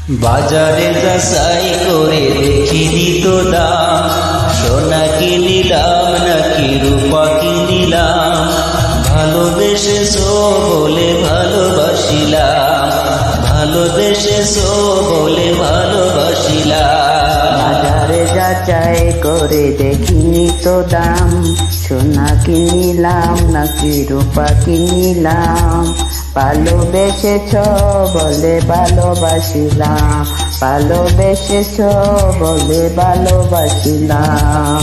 বাজারে যাচাই করে দেখিনি তো দাম, সোনা কিনিলাম নাকি রূপা কিনিলাম, ভালোবেসেছো বলে ভালোবাসিলাম, ভালোবেসেছো বলে ভালোবাসিলাম। বাজারে যাচাই করে দেখিনি তো দাম, সোনা কিনিলাম নাকি রূপা কিনিলাম, ভালোবেসেছ বলে ভালোবাসিলাম, ভালোবেসেছ বলে ভালোবাসিলাম।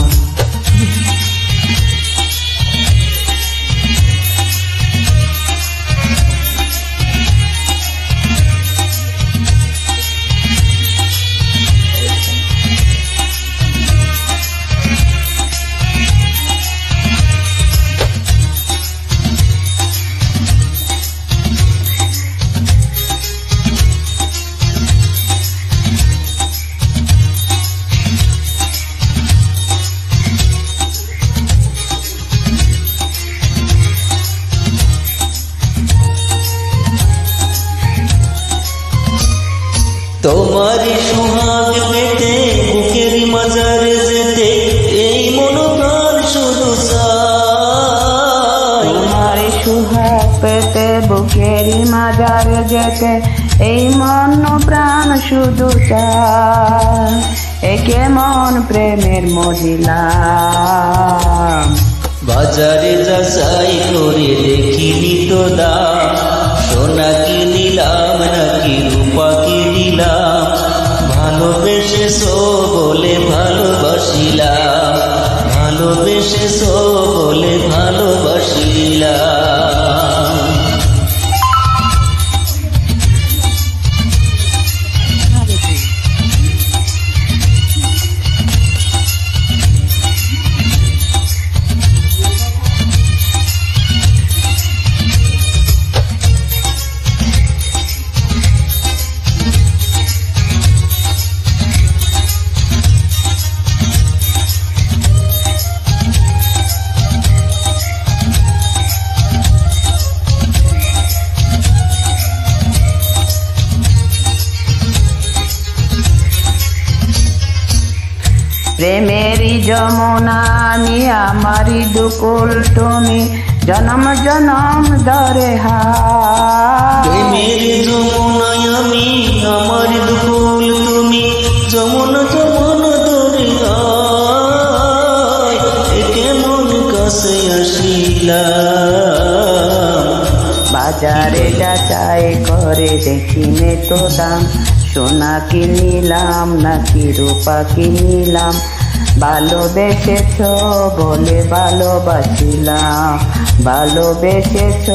তোমার সুহাগ পেতে বুকের মাঝারে যেতে এই মন প্রাণ শুধু চায়। তোমার সুহাগ পেতে বুকের মাঝারে যেতে এই মন প্রাণ শুধু চায়। এ কেমন প্রেমের মহিলা। বাজারে যাচাই করে দেখিনি তো দাম, সোনা কিনিলাম নাকি রূপা কিনিলাম, ভালোবেসেছো বলে ভালোবাসিলাম, ভালোবেসেছো বলে ভালোবাসিলাম। প্রেমেরই যমুনা আমি আমারই দুকুল তুমি জনম জনম ধরে প্রেমের যমুনায় আমি আমার দুকুল তুমি যমুন যমুন ধরে কেমন কাছে আসিলাম। বাজারে যাচাই করে দেখিনে তো দাম, সোনা কিনিলাম নাকি রূপা কিনিলাম, ভালোবেসেছ বলে ভালোবাসিলাম, ভালোবেসেছ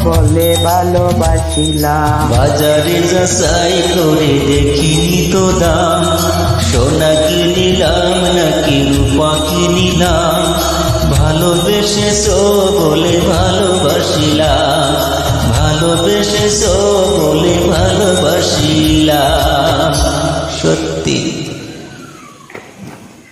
বলে ভালোবাসিলাম। বাজারে যাচাই করে দেখিনি তো দাম, সোনা কিনিলাম নাকি রূপা কিনিলাম, ভালোবেসেছো বলে ভালোবাসিলাম, ভালোবেসেছো বলে ভালোবাসিলাম। সত্যি।